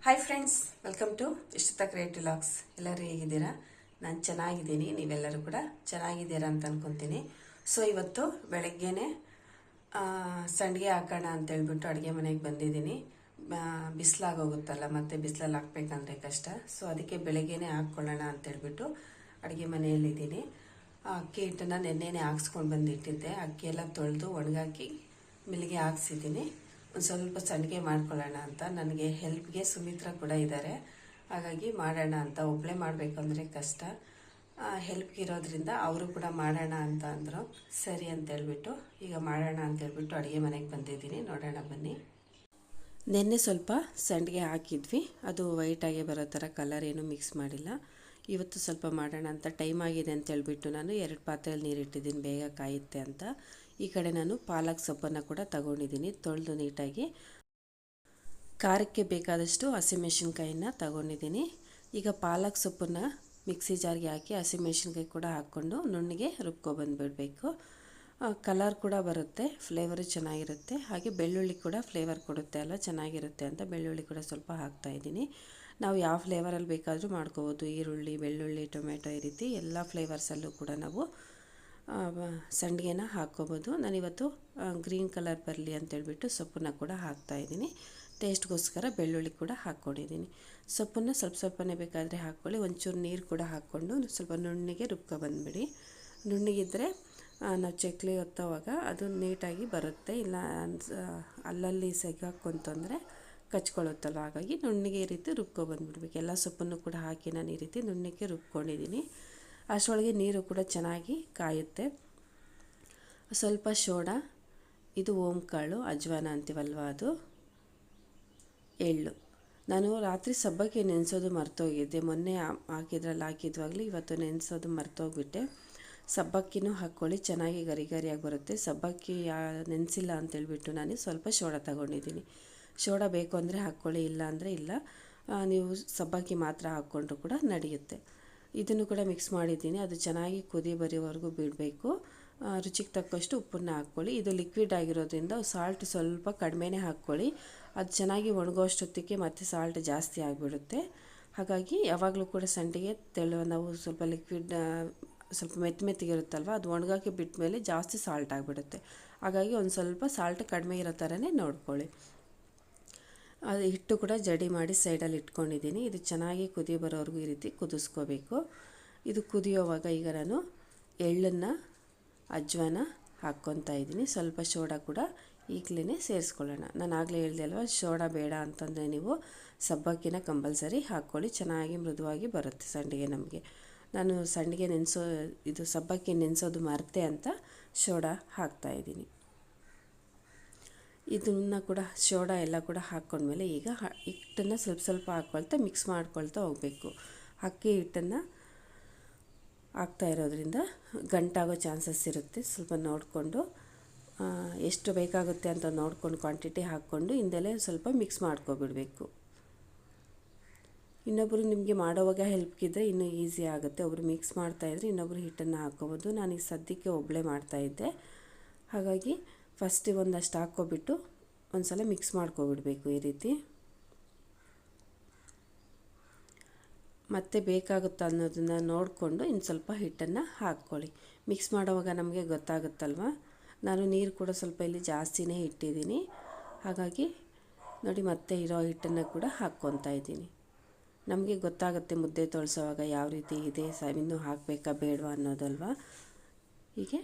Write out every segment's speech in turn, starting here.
Hi friends, welcome to Ishtata creative logs. ಎಲ್ಲರೂ ಹೇಗಿದ್ದೀರಾ? ನಾನು ಚೆನ್ನಾಗಿದ್ದೀನಿ, ನೀವೆಲ್ಲರೂ ಕೂಡ ಚೆನ್ನಾಗಿದ್ದೀರಾ ಅಂತ ಅನ್ಕೊತೀನಿ. ಸೊ ಇವತ್ತು ಬೆಳಗ್ಗೆನೆ ಸಂಡಿಗೆ ಹಾಕೋಣ ಅಂತ ಹೇಳ್ಬಿಟ್ಟು ಅಡುಗೆ ಮನೆಗೆ ಬಂದಿದ್ದೀನಿ. ಬಿಸಿಲಾಗೋಗುತ್ತಲ್ಲ, ಮತ್ತೆ ಬಿಸಿಲಲ್ಲಿ ಹಾಕ್ಬೇಕಂದ್ರೆ ಕಷ್ಟ. ಸೊ ಅದಕ್ಕೆ ಬೆಳಗ್ಗೆನೆ ಹಾಕ್ಕೊಳ್ಳೋಣ ಅಂತ ಹೇಳ್ಬಿಟ್ಟು ಅಡುಗೆ ಮನೆಯಲ್ಲಿದ್ದೀನಿ. ಅಕ್ಕಿ ಹಿಟ್ಟನ್ನು ನೆನ್ನೆನೆ ಹಾಕ್ಸ್ಕೊಂಡು ಬಂದಿಟ್ಟಿದ್ದೆ. ಅಕ್ಕಿ ಎಲ್ಲ ತೊಳೆದು ಒಣಗಾಕಿ ಮಿಲ್ಲಿಗೆ ಹಾಕ್ಸಿದ್ದೀನಿ. ಒಂದು ಸ್ವಲ್ಪ ಸಂಡಿಗೆ ಮಾಡ್ಕೊಳ್ಳೋಣ ಅಂತ. ನನಗೆ ಹೆಲ್ಪ್ಗೆ ಸುಮಿತ್ರಾ ಕೂಡ ಇದ್ದಾರೆ, ಹಾಗಾಗಿ ಮಾಡೋಣ ಅಂತ. ಒಬ್ಬಳೇ ಮಾಡಬೇಕಂದ್ರೆ ಕಷ್ಟ, ಹೆಲ್ಪ್ಗೆ ಇರೋದ್ರಿಂದ ಅವರು ಕೂಡ ಮಾಡೋಣ ಅಂತ ಅಂದರು. ಸರಿ ಅಂತ ಹೇಳ್ಬಿಟ್ಟು ಈಗ ಮಾಡೋಣ ಅಂತ ಹೇಳ್ಬಿಟ್ಟು ಅಡುಗೆ ಮನೆಗೆ ಬಂದಿದ್ದೀನಿ. ನೋಡೋಣ ಬನ್ನಿ. ನೆನ್ನೆ ಸ್ವಲ್ಪ ಸಂಡಿಗೆ ಹಾಕಿದ್ವಿ, ಅದು ವೈಟಾಗಿ ಬರೋ ಥರ, ಕಲರ್ ಏನು ಮಿಕ್ಸ್ ಮಾಡಿಲ್ಲ. ಇವತ್ತು ಸ್ವಲ್ಪ ಮಾಡೋಣ ಅಂತ ಟೈಮ್ ಆಗಿದೆ ಅಂತ ಹೇಳ್ಬಿಟ್ಟು ನಾನು 2 ಪಾತ್ರೆಯಲ್ಲಿ ನೀರಿಟ್ಟಿದ್ದೀನಿ, ಬೇಗ ಕಾಯುತ್ತೆ ಅಂತ. ಈ ಕಡೆ ನಾನು ಪಾಲಕ್ ಸೊಪ್ಪನ್ನು ಕೂಡ ತಗೊಂಡಿದ್ದೀನಿ, ತೊಳೆದು ನೀಟಾಗಿ. ಖಾರಕ್ಕೆ ಬೇಕಾದಷ್ಟು ಹಸಿಮೆಣಸಿನ್ಕಾಯಿನ ತಗೊಂಡಿದ್ದೀನಿ. ಈಗ ಪಾಲಕ್ ಸೊಪ್ಪನ್ನು ಮಿಕ್ಸಿ ಜಾರ್ಗೆ ಹಾಕಿ ಹಸಿಮೆಣಸಿನ್ಕಾಯಿ ಕೂಡ ಹಾಕ್ಕೊಂಡು ನುಣ್ಣಗೆ ರುಬ್ಕೊಬಂದುಬಿಡಬೇಕು. ಕಲರ್ ಕೂಡ ಬರುತ್ತೆ, ಫ್ಲೇವರು ಚೆನ್ನಾಗಿರುತ್ತೆ. ಹಾಗೆ ಬೆಳ್ಳುಳ್ಳಿ ಕೂಡ ಫ್ಲೇವರ್ ಕೊಡುತ್ತೆ ಅಲ್ಲ, ಚೆನ್ನಾಗಿರುತ್ತೆ ಅಂತ ಬೆಳ್ಳುಳ್ಳಿ ಕೂಡ ಸ್ವಲ್ಪ ಹಾಕ್ತಾಯಿದ್ದೀನಿ. ನಾವು ಯಾವ ಫ್ಲೇವರಲ್ಲಿ ಬೇಕಾದರೂ ಮಾಡ್ಕೋಬೋದು. ಈರುಳ್ಳಿ, ಬೆಳ್ಳುಳ್ಳಿ, ಟೊಮೆಟೊ ಈ ರೀತಿ ಎಲ್ಲ ಫ್ಲೇವರ್ಸಲ್ಲೂ ಕೂಡ ನಾವು ಸಂಡಿಗೆನ ಹಾಕ್ಕೋಬೋದು. ನಾನಿವತ್ತು ಗ್ರೀನ್ ಕಲರ್ ಬರಲಿ ಅಂತೇಳ್ಬಿಟ್ಟು ಸೊಪ್ಪನ್ನು ಕೂಡ ಹಾಕ್ತಾಯಿದ್ದೀನಿ. ಟೇಸ್ಟ್ಗೋಸ್ಕರ ಬೆಳ್ಳುಳ್ಳಿ ಕೂಡ ಹಾಕ್ಕೊಂಡಿದ್ದೀನಿ. ಸೊಪ್ಪನ್ನು ಸ್ವಲ್ಪನೇ ಬೇಕಾದರೆ ಹಾಕ್ಕೊಳ್ಳಿ. ಒಂಚೂರು ನೀರು ಕೂಡ ಹಾಕ್ಕೊಂಡು ಸ್ವಲ್ಪ ನುಣ್ಣಗೆ ರುಬ್ಕೊಬಂದುಬಿಡಿ. ನುಣ್ಣಗಿದ್ದರೆ ನಾವು ಚಕ್ಲಿ ಒತ್ತೋವಾಗ ಅದು ನೀಟಾಗಿ ಬರುತ್ತೆ. ಇಲ್ಲ ಅಲ್ಲಲ್ಲಿ ಸಿಗಾಕೊಂತಂದರೆ ಕಚ್ಕೊಳ್ಳುತ್ತಲ್ಲ, ಹಾಗಾಗಿ ನುಣ್ಣಗೆ ಈ ರೀತಿ ರುಬ್ಕೊಬಂದುಬಿಡ್ಬೇಕು. ಎಲ್ಲ ಸೊಪ್ಪನ್ನು ಕೂಡ ಹಾಕಿ ನಾನು ಈ ರೀತಿ ನುಣ್ಣಗೆ ರುಬ್ಕೊಂಡಿದ್ದೀನಿ. ಅಷ್ಟರೊಳಗೆ ನೀರು ಕೂಡ ಚೆನ್ನಾಗಿ ಕಾಯುತ್ತೆ. ಸ್ವಲ್ಪ ಸೋಡಾ, ಇದು ಓಂಕಾಳು ಅಜ್ವಾನ ಅಂತೀವಲ್ವ, ಅದು ಎಳ್ಳು. ನಾನು ರಾತ್ರಿ ಸಬ್ಬಕ್ಕಿ ನೆನೆಸೋದು ಮರ್ತೋಗಿದ್ದೆ. ಮೊನ್ನೆ ಹಾಕಿದ್ವಾಗಲೇ ಇವತ್ತು ನೆನೆಸೋದು ಮರ್ತೋಗ್ಬಿಟ್ಟೆ. ಸಬ್ಬಕ್ಕಿನೂ ಹಾಕ್ಕೊಳ್ಳಿ, ಚೆನ್ನಾಗಿ ಗರಿ ಗರಿಯಾಗಿ ಬರುತ್ತೆ. ಸಬ್ಬಕ್ಕಿ ನೆನೆಸಿಲ್ಲ ಅಂತೇಳ್ಬಿಟ್ಟು ನಾನು ಸ್ವಲ್ಪ ಸೋಡಾ ತಗೊಂಡಿದ್ದೀನಿ. ಸೋಡಾ ಬೇಕು ಅಂದರೆ ಹಾಕ್ಕೊಳ್ಳಿ, ಇಲ್ಲ ಅಂದರೆ ಇಲ್ಲ. ನೀವು ಸಬ್ಬಕ್ಕಿ ಮಾತ್ರ ಹಾಕ್ಕೊಂಡ್ರೂ ಕೂಡ ನಡೆಯುತ್ತೆ. ಇದನ್ನು ಕೂಡ ಮಿಕ್ಸ್ ಮಾಡಿದ್ದೀನಿ. ಅದು ಚೆನ್ನಾಗಿ ಕುದಿ ಬರೋವರೆಗೂ ಬಿಡಬೇಕು. ರುಚಿಗೆ ತಕ್ಕಷ್ಟು ಉಪ್ಪನ್ನು ಹಾಕ್ಕೊಳ್ಳಿ. ಇದು ಲಿಕ್ವಿಡ್ ಆಗಿರೋದ್ರಿಂದ ಸಾಲ್ಟ್ ಸ್ವಲ್ಪ ಕಡಿಮೆನೇ ಹಾಕ್ಕೊಳ್ಳಿ. ಅದು ಚೆನ್ನಾಗಿ ಒಣಗೋಷ್ಟೊತ್ತಿಗೆ ಮತ್ತೆ ಸಾಲ್ಟ್ ಜಾಸ್ತಿ ಆಗಿಬಿಡುತ್ತೆ. ಹಾಗಾಗಿ ಯಾವಾಗಲೂ ಕೂಡ ಸಂಡಿಗೆ ನಾವು ಸ್ವಲ್ಪ ಲಿಕ್ವಿಡ್ ಸ್ವಲ್ಪ ಮೆತ್ತಗಿರುತ್ತಲ್ವ, ಅದು ಒಣಗೋಕ್ಕೆ ಬಿಟ್ಟ ಮೇಲೆ ಜಾಸ್ತಿ ಸಾಲ್ಟ್ ಆಗಿಬಿಡುತ್ತೆ. ಹಾಗಾಗಿ ಒಂದು ಸ್ವಲ್ಪ ಸಾಲ್ಟ್ ಕಡಿಮೆ ಇರೋ ಥರನೇ ನೋಡ್ಕೊಳ್ಳಿ. ಅದು ಹಿಟ್ಟು ಕೂಡ ಜಡಿ ಮಾಡಿ ಸೈಡಲ್ಲಿ ಇಟ್ಕೊಂಡಿದ್ದೀನಿ. ಇದು ಚೆನ್ನಾಗಿ ಕುದಿ ಬರೋವರೆಗೂ ಈ ರೀತಿ ಕುದಿಸ್ಕೋಬೇಕು. ಇದು ಕುದಿಯೋವಾಗ ಈಗ ನಾನು ಎಳ್ಳನ್ನು, ಅಜ್ವಾನ ಹಾಕ್ಕೊತಾ ಇದ್ದೀನಿ. ಸ್ವಲ್ಪ ಸೋಡಾ ಕೂಡ ಈಗಲೇ ಸೇರಿಸ್ಕೊಳ್ಳೋಣ. ನಾನು ಆಗಲೇ ಹೇಳಿದೆ ಅಲ್ವ, ಸೋಡಾ ಬೇಡ ಅಂತಂದರೆ ನೀವು ಸಬ್ಬಕ್ಕಿನ ಕಂಪಲ್ಸರಿ ಹಾಕ್ಕೊಳ್ಳಿ, ಚೆನ್ನಾಗಿ ಮೃದುವಾಗಿ ಬರುತ್ತೆ ಸಂಡಿಗೆ ನಮಗೆ. ನಾನು ಸಂಡಿಗೆ ಇದು ಸಬ್ಬಕ್ಕಿ ನೆನೆಸೋದು ಮರೆತೆ ಅಂತ ಸೋಡಾ ಹಾಕ್ತಾಯಿದ್ದೀನಿ. ಇದನ್ನು ಕೂಡ ಸೋಡಾ ಎಲ್ಲ ಕೂಡ ಹಾಕ್ಕೊಂಡ್ಮೇಲೆ ಈಗ ಹಿಟ್ಟನ್ನು ಸ್ವಲ್ಪ ಹಾಕ್ಕೊಳ್ತಾ ಮಿಕ್ಸ್ ಮಾಡ್ಕೊಳ್ತಾ ಹೋಗಬೇಕು. ಅಕ್ಕಿ ಹಿಟ್ಟನ್ನು ಹಾಕ್ತಾ ಇರೋದ್ರಿಂದ ಗಂಟಾಗೋ ಚಾನ್ಸಸ್ ಇರುತ್ತೆ. ಸ್ವಲ್ಪ ನೋಡಿಕೊಂಡು ಎಷ್ಟು ಬೇಕಾಗುತ್ತೆ ಅಂತ ನೋಡ್ಕೊಂಡು ಕ್ವಾಂಟಿಟಿ ಹಾಕ್ಕೊಂಡು ಹಿಂದೆಲೆ ಸ್ವಲ್ಪ ಮಿಕ್ಸ್ ಮಾಡ್ಕೊಬಿಡಬೇಕು. ಇನ್ನೊಬ್ಬರು ನಿಮಗೆ ಮಾಡೋವಾಗ ಹೆಲ್ಪ್ಗಿದ್ರೆ ಇನ್ನೂ ಈಸಿ ಆಗುತ್ತೆ. ಒಬ್ಬರು ಮಿಕ್ಸ್ ಮಾಡ್ತಾಯಿದ್ರೆ ಇನ್ನೊಬ್ಬರು ಹಿಟ್ಟನ್ನು ಹಾಕ್ಕೋಬೋದು. ನಾನೀಗ ಸದ್ಯಕ್ಕೆ ಒಬ್ಬಳೇ ಮಾಡ್ತಾಯಿದ್ದೆ, ಹಾಗಾಗಿ ಫಸ್ಟಿಗೆ ಒಂದಷ್ಟು ಹಾಕ್ಕೊಬಿಟ್ಟು ಒಂದು ಸಲ ಮಿಕ್ಸ್ ಮಾಡ್ಕೊಬಿಡಬೇಕು ಈ ರೀತಿ. ಮತ್ತೆ ಬೇಕಾಗುತ್ತಾ ಅನ್ನೋದನ್ನು ನೋಡಿಕೊಂಡು ಇನ್ನು ಸ್ವಲ್ಪ ಹಿಟ್ಟನ್ನು ಹಾಕ್ಕೊಳ್ಳಿ. ಮಿಕ್ಸ್ ಮಾಡೋವಾಗ ನಮಗೆ ಗೊತ್ತಾಗುತ್ತಲ್ವ. ನಾನು ನೀರು ಕೂಡ ಸ್ವಲ್ಪ ಇಲ್ಲಿ ಜಾಸ್ತಿನೇ ಇಟ್ಟಿದ್ದೀನಿ, ಹಾಗಾಗಿ ನೋಡಿ ಮತ್ತೆ ಇರೋ ಹಿಟ್ಟನ್ನು ಕೂಡ ಹಾಕ್ಕೊತಾ ಇದ್ದೀನಿ. ನಮಗೆ ಗೊತ್ತಾಗುತ್ತೆ ಮುದ್ದೆ ತೊಳ್ಸೋವಾಗ ಯಾವ ರೀತಿ ಇದೆ, ಇನ್ನೂ ಹಾಕಬೇಕಾ ಬೇಡವಾ ಅನ್ನೋದಲ್ವ. ಹೀಗೆ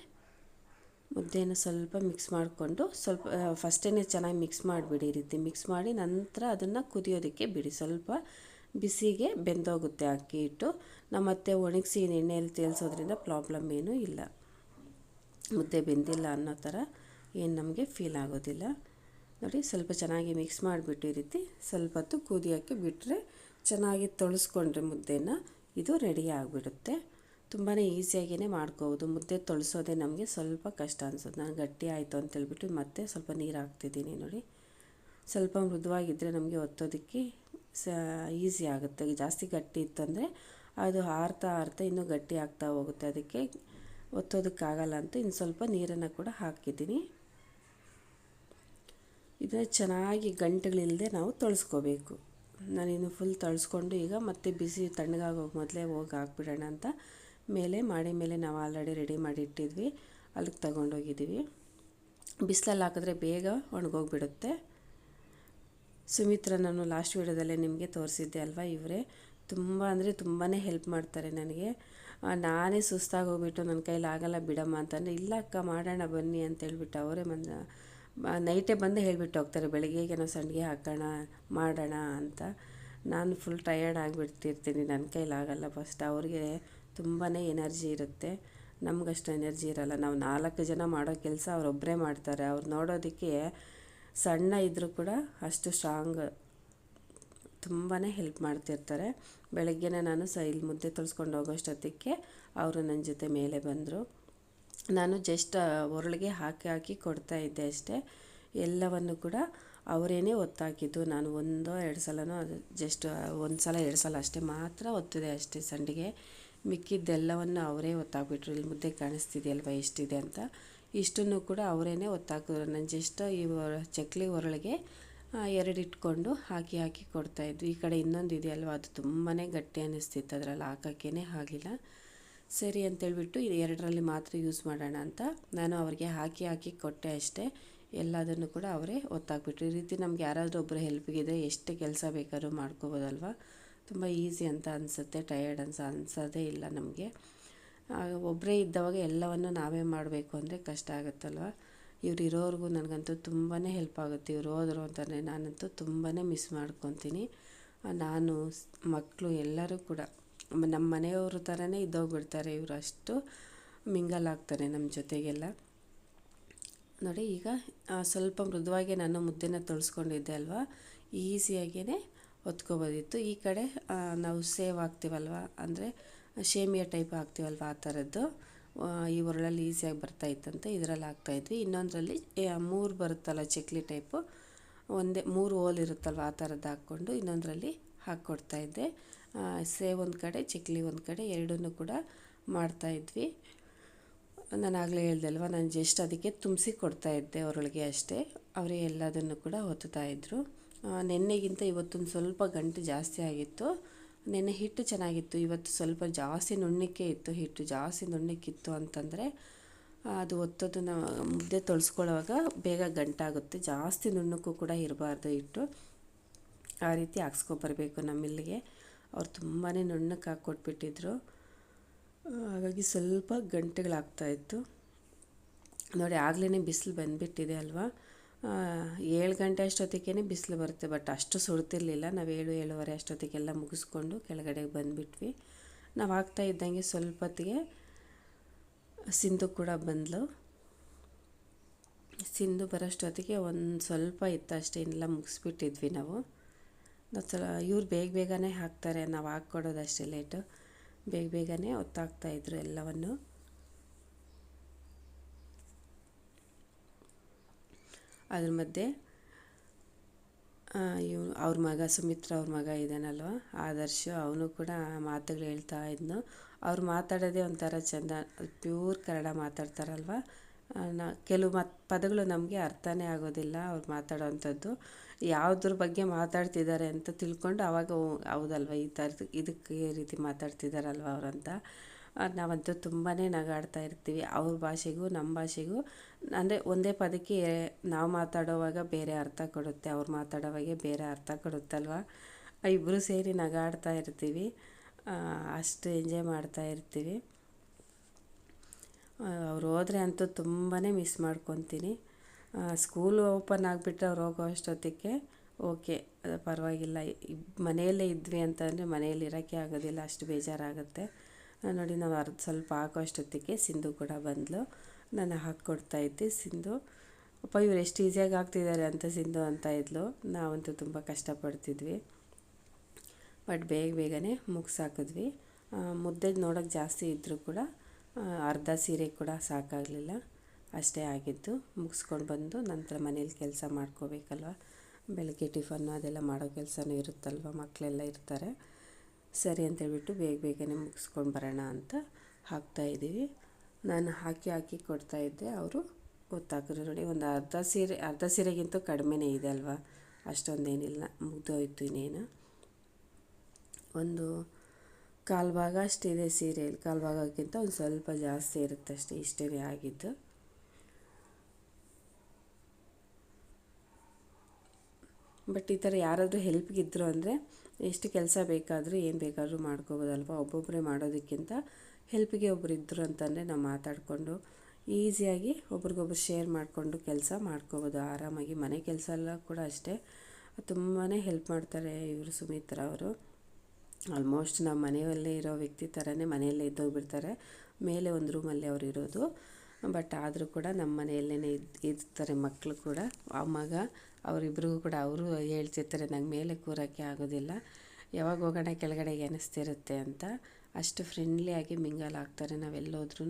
ಮುದ್ದೆಯನ್ನು ಸ್ವಲ್ಪ ಮಿಕ್ಸ್ ಮಾಡಿಕೊಂಡು ಸ್ವಲ್ಪ ಫಸ್ಟೇ ಚೆನ್ನಾಗಿ ಮಿಕ್ಸ್ ಮಾಡಿಬಿಡಿ. ಈ ರೀತಿ ಮಿಕ್ಸ್ ಮಾಡಿ ನಂತರ ಅದನ್ನು ಕುದಿಯೋದಕ್ಕೆ ಬಿಡಿ. ಸ್ವಲ್ಪ ಬಿಸಿಗೆ ಬೆಂದೋಗುತ್ತೆ ಅಕ್ಕಿ ಹಿಟ್ಟು. ನಾವು ಮತ್ತೆ ಒಣಗಿಸಿ ಎಣ್ಣೆಯಲ್ಲಿ ತೇಲ್ಸೋದ್ರಿಂದ ಪ್ರಾಬ್ಲಮ್ ಏನೂ ಇಲ್ಲ. ಮುದ್ದೆ ಬೆಂದಿಲ್ಲ ಅನ್ನೋ ಥರ ಏನು ನಮಗೆ ಫೀಲ್ ಆಗೋದಿಲ್ಲ. ನೋಡಿ, ಸ್ವಲ್ಪ ಚೆನ್ನಾಗಿ ಮಿಕ್ಸ್ ಮಾಡಿಬಿಟ್ಟು ಈ ರೀತಿ ಸ್ವಲ್ಪ ಹೊತ್ತು ಕುದಿಯೋಕ್ಕೆ ಬಿಟ್ಟರೆ, ಚೆನ್ನಾಗಿ ತೊಳಸ್ಕೊಂಡ್ರೆ ಮುದ್ದೆನ ಇದು ರೆಡಿ ಆಗಿಬಿಡುತ್ತೆ. ತುಂಬಾ ಈಸಿಯಾಗಿಯೇ ಮಾಡ್ಕೋಬೋದು. ಮುದ್ದೆ ತೊಳಸೋದೇ ನಮಗೆ ಸ್ವಲ್ಪ ಕಷ್ಟ ಅನ್ಸೋದು. ನಾನು ಗಟ್ಟಿ ಆಯಿತು ಅಂತೇಳ್ಬಿಟ್ಟು ಮತ್ತೆ ಸ್ವಲ್ಪ ನೀರು ಹಾಕ್ತಿದ್ದೀನಿ. ನೋಡಿ, ಸ್ವಲ್ಪ ಮೃದುವಾಗಿದ್ದರೆ ನಮಗೆ ಒತ್ತೋದಕ್ಕೆ ಈಸಿ ಆಗುತ್ತೆ. ಜಾಸ್ತಿ ಗಟ್ಟಿ ಇತ್ತಂದರೆ ಅದು ಆರ್ತಾ ಇನ್ನೂ ಗಟ್ಟಿ ಆಗ್ತಾ ಹೋಗುತ್ತೆ. ಅದಕ್ಕೆ ಒತ್ತೋದಕ್ಕಾಗಲ್ಲ ಅಂತ ಇನ್ನು ಸ್ವಲ್ಪ ನೀರನ್ನು ಕೂಡ ಹಾಕಿದ್ದೀನಿ. ಇದನ್ನು ಚೆನ್ನಾಗಿ ಗಂಟುಗಳಿಲ್ಲದೆ ನಾವು ತೊಳಸ್ಕೋಬೇಕು. ನಾನಿನ್ನು ಫುಲ್ ತಳಿಸ್ಕೊಂಡು ಈಗ ಮತ್ತೆ ಬಿಸಿ ತಣ್ಣಗಾಗೋಗಿ ಮೊದಲೇ ಹೋಗಿ ಹಾಕ್ಬಿಡೋಣ ಅಂತ ಮೇಲೆ ಮಾಡಿ ಮೇಲೆ ನಾವು ಆಲ್ರೆಡಿ ರೆಡಿ ಮಾಡಿ ಇಟ್ಟಿದ್ವಿ, ಅಲ್ಲಿಗೆ ತಗೊಂಡೋಗಿದ್ದೀವಿ. ಬಿಸಿಲಲ್ಲಿ ಹಾಕಿದ್ರೆ ಬೇಗ ಒಣಗೋಗ್ಬಿಡುತ್ತೆ. ಸುಮಿತ್ರಾ ನಾನು ಲಾಸ್ಟ್ ವೀಡಿಯೋದಲ್ಲೇ ನಿಮಗೆ ತೋರಿಸಿದ್ದೆ ಅಲ್ವಾ, ಇವರೇ ತುಂಬ ಅಂದರೆ ತುಂಬಾ ಹೆಲ್ಪ್ ಮಾಡ್ತಾರೆ ನನಗೆ. ನಾನೇ ಸುಸ್ತಾಗಿ ಹೋಗ್ಬಿಟ್ಟು ನನ್ನ ಕೈಲಿ ಆಗಲ್ಲ ಬಿಡಮ್ಮ ಅಂತಂದರೆ, ಇಲ್ಲ ಅಕ್ಕ ಮಾಡೋಣ ಬನ್ನಿ ಅಂತೇಳ್ಬಿಟ್ಟು ಅವರೇ ನೈಟೇ ಬಂದು ಹೇಳಿಬಿಟ್ಟು ಹೋಗ್ತಾರೆ, ಬೆಳಗ್ಗೆಗೆ ನಾವು ಸಂಡಿಗೆ ಹಾಕೋಣ ಮಾಡೋಣ ಅಂತ. ನಾನು ಫುಲ್ ಟಯರ್ಡ್ ಆಗಿಬಿಡ್ತಿರ್ತೀನಿ, ನನ್ನ ಕೈಲಾಗಲ್ಲ. ಫಸ್ಟ್ ಅವ್ರಿಗೆ ತುಂಬಾ ಎನರ್ಜಿ ಇರುತ್ತೆ, ನಮಗಷ್ಟು ಎನರ್ಜಿ ಇರೋಲ್ಲ. ನಾವು 4 ಜನ ಮಾಡೋ ಕೆಲಸ ಅವರೊಬ್ಬರೇ ಮಾಡ್ತಾರೆ. ಅವ್ರು ನೋಡೋದಕ್ಕೆ ಸಣ್ಣ ಇದ್ದರೂ ಕೂಡ ಅಷ್ಟು ಸ್ಟ್ರಾಂಗ್, ತುಂಬಾ ಹೆಲ್ಪ್ ಮಾಡ್ತಿರ್ತಾರೆ. ಬೆಳಗ್ಗೆನೇ ನಾನು ಇಲ್ಲಿ ಮುದ್ದೆ ತೊಳ್ಸ್ಕೊಂಡು ಹೋಗೋಷ್ಟೊತ್ತಿಗೆ ಅವರು ನನ್ನ ಜೊತೆ ಮೇಲೆ ಬಂದರು. ನಾನು ಜಸ್ಟ್ ಒರಳಿಗೆ ಹಾಕಿ ಕೊಡ್ತಾಯಿದ್ದೆ ಅಷ್ಟೇ. ಎಲ್ಲವನ್ನು ಕೂಡ ಅವರೇನೇ ಒತ್ತಾಕಿದ್ದು. ನಾನು 1-2 ಸಲನೂ ಅದು ಜಸ್ಟ್ 1 ಸಲ 2 ಸಲ ಅಷ್ಟೇ ಮಾತ್ರ ಒತ್ತಿದೆ ಅಷ್ಟೇ ಸಂಡಿಗೆ. ಮಿಕ್ಕಿದ್ದೆಲ್ಲವನ್ನು ಅವರೇ ಒತ್ತಾಕ್ಬಿಟ್ರು. ಇಲ್ಲಿ ಮುದ್ದೆ ಕಾಣಿಸ್ತಿದೆಯಲ್ವ ಎಷ್ಟಿದೆ ಅಂತ, ಇಷ್ಟನ್ನು ಕೂಡ ಅವರೇನೆ ಒತ್ತಾಕಿದ್ರು. ನಾನು ಜಸ್ಟ್ ಈ ಚಕ್ಲಿ ಒರಳಿಗೆ 2 ಇಟ್ಕೊಂಡು ಹಾಕಿ ಕೊಡ್ತಾಯಿದ್ವಿ. ಈ ಕಡೆ ಇನ್ನೊಂದು ಇದೆಯಲ್ವ, ಅದು ತುಂಬಾ ಗಟ್ಟಿ ಅನ್ನಿಸ್ತಿತ್ತು, ಅದರಲ್ಲಿ ಹಾಕೋಕ್ಕೇ ಆಗಿಲ್ಲ. ಸರಿ ಅಂತೇಳ್ಬಿಟ್ಟು ಇದು 2ರಲ್ಲಿ ಮಾತ್ರ ಯೂಸ್ ಮಾಡೋಣ ಅಂತ ನಾನು ಅವ್ರಿಗೆ ಹಾಕಿ ಕೊಟ್ಟೆ ಅಷ್ಟೇ. ಎಲ್ಲದನ್ನು ಕೂಡ ಅವರೇ ಒತ್ತಾಕ್ಬಿಟ್ರು. ಈ ರೀತಿ ನಮ್ಗೆ ಯಾರಾದರೂ ಒಬ್ಬರು ಹೆಲ್ಪಿಗಿದೆ ಎಷ್ಟು ಕೆಲಸ ಬೇಕಾದ್ರೂ ಮಾಡ್ಕೋಬೋದಲ್ವ. ತುಂಬ ಈಸಿ ಅಂತ ಅನಿಸುತ್ತೆ, ಟಯರ್ಡ್ ಅನ್ಸೋದೇ ಇಲ್ಲ ನಮಗೆ. ಒಬ್ಬರೇ ಇದ್ದವಾಗ ಎಲ್ಲವನ್ನು ನಾವೇ ಮಾಡಬೇಕು ಅಂದರೆ ಕಷ್ಟ ಆಗುತ್ತಲ್ವ. ಇವ್ರು ಇರೋವ್ರಿಗೂ ನನಗಂತೂ ತುಂಬಾ ಹೆಲ್ಪ್ ಆಗುತ್ತೆ. ಇವ್ರು ಹೋದ್ರು ಅಂತಂದರೆ ನಾನಂತೂ ತುಂಬಾ ಮಿಸ್ ಮಾಡ್ಕೊತೀನಿ. ನಾನು ಮಕ್ಕಳು ಎಲ್ಲರೂ ಕೂಡ ನಮ್ಮ ಮನೆಯವ್ರ ಥರನೇ ಇದ್ದೋಗ್ಬಿಡ್ತಾರೆ. ಇವರು ಅಷ್ಟು ಮಿಂಗಲ್ ಆಗ್ತಾರೆ ನಮ್ಮ ಜೊತೆಗೆಲ್ಲ. ನೋಡಿ ಈಗ ಸ್ವಲ್ಪ ಮೃದುವಾಗಿ ನಾನು ಮುದ್ದೆನ ತೊಳ್ಸ್ಕೊಂಡಿದ್ದೆ ಅಲ್ವಾ, ಈಸಿಯಾಗಿಯೇ ಹೊತ್ಕೊಬೋದಿತ್ತು. ಈ ಕಡೆ ನಾವು ಸೇವ್ ಹಾಕ್ತೀವಲ್ವ, ಅಂದರೆ ಶೇಮಿಯಾ ಟೈಪ್ ಹಾಕ್ತೀವಲ್ವ, ಆ ಥರದ್ದು ಈ ಒರಳಲ್ಲಿ ಈಸಿಯಾಗಿ ಬರ್ತಾಯಿತ್ತಂತೆ, ಇದರಲ್ಲಿ ಹಾಕ್ತಾಯಿದ್ವಿ. ಇನ್ನೊಂದರಲ್ಲಿ 3 ಬರುತ್ತಲ್ಲ ಚಕ್ಲಿ ಟೈಪು, 3 ಹೋಲ್ ಇರುತ್ತಲ್ವ, ಆ ಥರದ್ದು ಹಾಕ್ಕೊಂಡು ಇನ್ನೊಂದರಲ್ಲಿ ಹಾಕ್ಕೊಡ್ತಾಯಿದ್ದೆ. ಸೇವ್ ಒಂದು ಕಡೆ, ಚಕ್ಲಿ ಒಂದು ಕಡೆ, ಎರಡನ್ನೂ ಕೂಡ ಮಾಡ್ತಾಯಿದ್ವಿ. ನಾನು ಆಗಲೇ ಹೇಳ್ದೆ ಅಲ್ವ, ನಾನು ಜಸ್ಟ್ ಅದಕ್ಕೆ ತುಂಬಿಸಿ ಕೊಡ್ತಾಯಿದ್ದೆ ಅವರೊಳಗೆ ಅಷ್ಟೇ. ಅವರೇ ಎಲ್ಲದನ್ನು ಕೂಡ ಹೊತ್ತಾಯಿದ್ರು. ನೆನ್ನೆಗಿಂತ ಇವತ್ತೊಂದು ಸ್ವಲ್ಪ ಗಂಟು ಜಾಸ್ತಿ ಆಗಿತ್ತು. ನೆನ್ನೆ ಹಿಟ್ಟು ಚೆನ್ನಾಗಿತ್ತು, ಇವತ್ತು ಸ್ವಲ್ಪ ಜಾಸ್ತಿ ನುಣ್ಣಕ್ಕೆ ಇತ್ತು. ಹಿಟ್ಟು ಜಾಸ್ತಿ ನುಣ್ಣಕ್ಕಿತ್ತು ಅಂತಂದರೆ ಅದು ಒತ್ತೋದನ್ನು ಮುದ್ದೆ ತೊಳ್ಸ್ಕೊಳ್ಳೋವಾಗ ಬೇಗ ಗಂಟಾಗುತ್ತೆ. ಜಾಸ್ತಿ ನುಣ್ಣಕ್ಕೂ ಕೂಡ ಇರಬಾರ್ದು ಹಿಟ್ಟು, ಆ ರೀತಿ ಹಾಕ್ಸ್ಕೊಬರ್ಬೇಕು ನಮ್ಮಿಲ್ಲಿಗೆ. ಅವ್ರು ತುಂಬಾ ನುಣ್ಣಕ್ಕೆ ಹಾಕ್ಕೊಟ್ಬಿಟ್ಟಿದ್ರು, ಹಾಗಾಗಿ ಸ್ವಲ್ಪ ಗಂಟೆಗಳಾಗ್ತಾಯಿತ್ತು. ನೋಡಿ ಆಗಲೇ ಬಿಸಿಲು ಬಂದುಬಿಟ್ಟಿದೆ ಅಲ್ವಾ. 7 ಗಂಟೆ ಅಷ್ಟೊತ್ತಿಗೆ ಬಿಸಿಲು ಬರುತ್ತೆ, ಬಟ್ ಅಷ್ಟು ಸುಡ್ತಿರ್ಲಿಲ್ಲ. ನಾವು 7-7:30 ಅಷ್ಟೊತ್ತಿಗೆಲ್ಲ ಮುಗಿಸ್ಕೊಂಡು ಕೆಳಗಡೆಗೆ ಬಂದುಬಿಟ್ವಿ. ನಾವು ಆಗ್ತಾ ಇದ್ದಂಗೆ ಸ್ವಲ್ಪ ಹೊತ್ತಿಗೆ ಸಿಂಧು ಕೂಡ ಬಂದಳು. ಸಿಂಧು ಬರೋಷ್ಟೊತ್ತಿಗೆ ಒಂದು ಸ್ವಲ್ಪ ಇತ್ತು ಅಷ್ಟೇ, ಇನ್ನೆಲ್ಲ ಮುಗಿಸ್ಬಿಟ್ಟಿದ್ವಿ ನಾವು. ಇವ್ರು ಬೇಗನೆ ಹಾಕ್ತಾರೆ, ನಾವು ಹಾಕ್ಕೊಡೋದಷ್ಟೇ ಲೇಟು. ಬೇಗನೆ ಹೊತ್ತಾಕ್ತಾಯಿದ್ರು ಎಲ್ಲವನ್ನು. ಅದ್ರ ಮಧ್ಯೆ ಅವ್ರ ಮಗ ಸುಮಿತ್ರಾ ಅವ್ರ ಮಗ ಇದ್ದಾನಲ್ವ ಆದರ್ಶ್, ಅವನು ಕೂಡ ಮಾತುಗಳು ಹೇಳ್ತಾ ಇದ್ನು. ಅವ್ರು ಮಾತಾಡೋದೇ ಒಂಥರ ಚೆಂದ, ಪ್ಯೂರ್ ಕನ್ನಡ ಮಾತಾಡ್ತಾರಲ್ವ. ಕೆಲವು ಪದಗಳು ನಮಗೆ ಅರ್ಥನೇ ಆಗೋದಿಲ್ಲ ಅವ್ರು ಮಾತಾಡೋವಂಥದ್ದು. ಯಾವುದ್ರ ಬಗ್ಗೆ ಮಾತಾಡ್ತಿದ್ದಾರೆ ಅಂತ ತಿಳ್ಕೊಂಡು ಆವಾಗ ಹೌದಲ್ವ, ಈ ಥರದ್ದು ಇದಕ್ಕೆ ಈ ರೀತಿ ಮಾತಾಡ್ತಿದ್ದಾರಲ್ವ ಅವರಂತ. ನಾವಂತೂ ತುಂಬಾ ನಗಾಡ್ತಾ ಇರ್ತೀವಿ. ಅವ್ರ ಭಾಷೆಗೂ ನಮ್ಮ ಭಾಷೆಗೂ, ಅಂದರೆ ಒಂದೇ ಪದಕ್ಕೆ ನಾವು ಮಾತಾಡೋವಾಗ ಬೇರೆ ಅರ್ಥ ಕೊಡುತ್ತೆ, ಅವ್ರು ಮಾತಾಡೋವಾಗೆ ಬೇರೆ ಅರ್ಥ ಕೊಡುತ್ತಲ್ವ. ಇಬ್ಬರು ಸೇರಿ ನಗಾಡ್ತಾ ಇರ್ತೀವಿ, ಅಷ್ಟು ಎಂಜಾಯ್ ಮಾಡ್ತಾ ಇರ್ತೀವಿ. ಅವ್ರು ಹೋದರೆ ಅಂತೂ ತುಂಬಾ ಮಿಸ್ ಮಾಡ್ಕೊತೀನಿ. ಸ್ಕೂಲು ಓಪನ್ ಆಗಿಬಿಟ್ರೆ ಅವ್ರು ಹೋಗೋ ಅಷ್ಟೊತ್ತಿಗೆ ಓಕೆ, ಪರವಾಗಿಲ್ಲ. ಮನೆಯಲ್ಲೇ ಇದ್ವಿ ಅಂತಂದರೆ ಮನೆಯಲ್ಲಿ ಇರೋಕ್ಕೆ ಆಗೋದಿಲ್ಲ, ಅಷ್ಟು ಬೇಜಾರಾಗುತ್ತೆ. ನೋಡಿ ನಾವು ಸ್ವಲ್ಪ ಹಾಕೋ ಅಷ್ಟೊತ್ತಿಗೆ ಸಿಂಧು ಕೂಡ ಬಂದಳು. ನಾನು ಹಾಕ್ಕೊಡ್ತಾಯಿದ್ದೆ. ಸಿಂಧು ಅಪ್ಪ ಇವ್ರು ಎಷ್ಟು ಈಸಿಯಾಗಿ ಆಗ್ತಿದ್ದಾರೆ ಅಂತ ಸಿಂಧು ಅಂತ ಇದ್ಲು. ನಾವಂತೂ ತುಂಬ ಕಷ್ಟಪಡ್ತಿದ್ವಿ, ಬಟ್ ಬೇಗನೆ ಮುಗಿಸಾಕಿದ್ವಿ. ಮುದ್ದೆ ನೋಡೋಕ್ಕೆ ಜಾಸ್ತಿ ಇದ್ದರೂ ಕೂಡ ಅರ್ಧ ಸೀರೆ ಕೂಡ ಸಾಕಾಗಲಿಲ್ಲ, ಅಷ್ಟೇ ಆಗಿದ್ದು. ಮುಗಿಸ್ಕೊಂಡು ಬಂದು ನಂತರ ಮನೇಲಿ ಕೆಲಸ ಮಾಡ್ಕೋಬೇಕಲ್ವ, ಬೆಳಗ್ಗೆ ಟಿಫನ್ನು ಅದೆಲ್ಲ ಮಾಡೋ ಕೆಲಸನೂ ಇರುತ್ತಲ್ವ, ಮಕ್ಕಳೆಲ್ಲ ಇರ್ತಾರೆ. ಸರಿ ಅಂತೇಳ್ಬಿಟ್ಟು ಬೇಗನೆ ಮುಗಿಸ್ಕೊಂಡು ಬರೋಣ ಅಂತ ಹಾಕ್ತಾಯಿದ್ದೀವಿ. ನಾನು ಹಾಕಿ ಕೊಡ್ತಾಯಿದ್ದೆ, ಅವರು ಗೊತ್ತಾಕಿದ್ರು. ನೋಡಿ ಒಂದು ಅರ್ಧ ಸೀರೆಗಿಂತ ಕಡಿಮೆನೇ ಇದೆ ಅಲ್ವಾ, ಅಷ್ಟೊಂದೇನಿಲ್ಲ, ಮುಗ್ದೋಯ್ತು ಇನ್ನೇನು. ಒಂದು ಕಾಲು ಭಾಗ ಅಷ್ಟಿದೆ ಸೀರೆಯಲ್ಲಿ, ಕಾಲು ಭಾಗಕ್ಕಿಂತ ಒಂದು ಸ್ವಲ್ಪ ಜಾಸ್ತಿ ಇರುತ್ತೆ ಅಷ್ಟೇ, ಇಷ್ಟೇ ಆಗಿದ್ದು. ಬಟ್ ಈ ಥರ ಯಾರಾದರೂ ಹೆಲ್ಪ್ಗಿದ್ರು ಅಂದರೆ ಎಷ್ಟು ಕೆಲಸ ಬೇಕಾದರೂ ಏನು ಬೇಕಾದರೂ ಮಾಡ್ಕೋಬೋದಲ್ವ. ಒಬ್ಬೊಬ್ಬರೇ ಮಾಡೋದಕ್ಕಿಂತ ಹೆಲ್ಪಿಗೆ ಒಬ್ಬರು ಇದ್ದರು ಅಂತಂದರೆ ನಾವು ಮಾತಾಡಿಕೊಂಡು ಈಸಿಯಾಗಿ ಒಬ್ರಿಗೊಬ್ರು ಶೇರ್ ಮಾಡಿಕೊಂಡು ಕೆಲಸ ಮಾಡ್ಕೋಬೋದು ಆರಾಮಾಗಿ. ಮನೆ ಕೆಲಸ ಎಲ್ಲ ಕೂಡ ಅಷ್ಟೇ ತುಂಬಾ ಹೆಲ್ಪ್ ಮಾಡ್ತಾರೆ ಇವರು ಸುಮಿತ್ರ ಅವರು. ಆಲ್ಮೋಸ್ಟ್ ನಮ್ಮ ಮನೆಯಲ್ಲೇ ಇರೋ ವ್ಯಕ್ತಿ ಥರನೇ ಮನೆಯಲ್ಲೇ ಇದ್ದೋಗ್ಬಿಡ್ತಾರೆ. ಮೇಲೆ ಒಂದು ರೂಮಲ್ಲಿ ಅವ್ರು ಇರೋದು, ಬಟ್ ಆದರೂ ಕೂಡ ನಮ್ಮ ಮನೆಯಲ್ಲೇ ಇರ್ತಾರೆ. ಮಕ್ಕಳು ಕೂಡ, ಆ ಮಗ ಅವರಿಬ್ರಿಗೂ ಕೂಡ ಅವರು ಹೇಳ್ತಿರ್ತಾರೆ ನಂಗೆ ಮೇಲೆ ಕೂರೋಕ್ಕೆ ಆಗೋದಿಲ್ಲ, ಯಾವಾಗ ಹೋಗೋಣ ಕೆಳಗಡೆಗೆ ಅನ್ನಿಸ್ತಿರುತ್ತೆ ಅಂತ. ಅಷ್ಟು ಫ್ರೆಂಡ್ಲಿಯಾಗಿ ಮಿಂಗಲ್ ಆಗ್ತಾರೆ, ನಾವೆಲ್ಲೋದ್ರೂ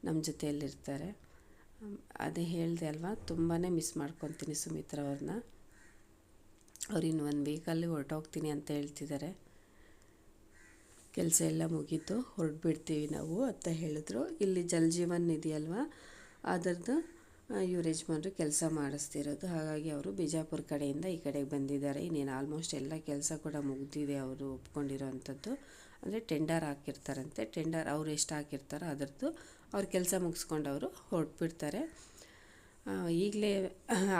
ನಮ್ಮ ಜೊತೆಯಲ್ಲಿರ್ತಾರೆ. ಅದೇ ಹೇಳಿದೆ ಅಲ್ವಾ, ತುಂಬಾ ಮಿಸ್ ಮಾಡ್ಕೊತೀನಿ ಸುಮಿತ್ರ ಅವ್ರನ್ನ. ಅವ್ರು ಇನ್ನು 1 ವೀಕಲ್ಲಿ ಹೊರಟೋಗ್ತೀನಿ ಅಂತ ಹೇಳ್ತಿದ್ದಾರೆ. ಕೆಲಸ ಎಲ್ಲ ಮುಗೀತು, ಹೊರಟ್ಬಿಡ್ತೀವಿ ನಾವು ಅಂತ ಹೇಳಿದ್ರು. ಇಲ್ಲಿ ಜಲ್ ಜೀವನ್ ಇದೆಯಲ್ವ, ಅದರದ್ದು ಇವ್ರ ಯಜಮಾನ್ರು ಕೆಲಸ ಮಾಡಿಸ್ತಿರೋದು. ಹಾಗಾಗಿ ಅವರು ಬಿಜಾಪುರ ಕಡೆಯಿಂದ ಈ ಕಡೆಗೆ ಬಂದಿದ್ದಾರೆ. ಇನ್ನೇನು ಆಲ್ಮೋಸ್ಟ್ ಎಲ್ಲ ಕೆಲಸ ಕೂಡ ಮುಗ್ದಿದೆ. ಅವರು ಒಪ್ಕೊಂಡಿರೋ ಅಂಥದ್ದು ಅಂದರೆ ಟೆಂಡರ್ ಹಾಕಿರ್ತಾರಂತೆ. ಟೆಂಡರ್ ಅವ್ರು ಎಷ್ಟು ಹಾಕಿರ್ತಾರೋ ಅದರದ್ದು ಅವ್ರ ಕೆಲಸ ಮುಗಿಸ್ಕೊಂಡು ಅವರು ಹೊರಟ್ಬಿಡ್ತಾರೆ. ಈಗಲೇ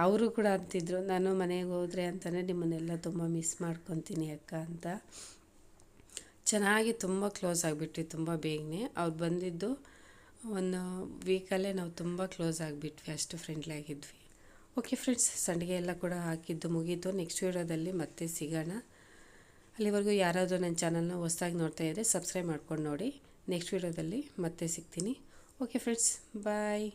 ಅವರು ಕೂಡ ಅಂತಿದ್ರು, ನಾನು ಮನೆಗೆ ಹೋದರೆ ಅಂತಲೇ ನಿಮ್ಮನ್ನೆಲ್ಲ ತುಂಬ ಮಿಸ್ ಮಾಡ್ಕೊತೀನಿ ಅಕ್ಕ ಅಂತ. ಚೆನ್ನಾಗಿ ತುಂಬ ಕ್ಲೋಸ್ ಆಗಿಬಿಟ್ವಿ ತುಂಬ ಬೇಗನೆ. ಅವ್ರು ಬಂದಿದ್ದು 1 ವೀಕಲ್ಲೇ ನಾವು ತುಂಬ ಕ್ಲೋಸ್ ಆಗಿಬಿಟ್ವಿ, ಅಷ್ಟು ಫ್ರೆಂಡ್ಲಿ ಆಗಿದ್ವಿ. ಓಕೆ ಫ್ರೆಂಡ್ಸ್, ಸಂಡಿಗೆ ಎಲ್ಲ ಕೂಡ ಹಾಕಿದ್ದು ಮುಗೀತು. ನೆಕ್ಸ್ಟ್ ವೀಡಿಯೋದಲ್ಲಿ ಮತ್ತೆ ಸಿಗೋಣ. ಅಲ್ಲಿವರೆಗೂ ಯಾರಾದರೂ ನನ್ನ ಚಾನಲ್ನ ಹೊಸದಾಗಿ ನೋಡ್ತಾ ಇದ್ದರೆ ಸಬ್ಸ್ಕ್ರೈಬ್ ಮಾಡ್ಕೊಂಡು ನೋಡಿ. ನೆಕ್ಸ್ಟ್ ವೀಡಿಯೋದಲ್ಲಿ ಮತ್ತೆ ಸಿಗ್ತೀನಿ. ಓಕೆ ಫ್ರೆಂಡ್ಸ್, ಬಾಯ್.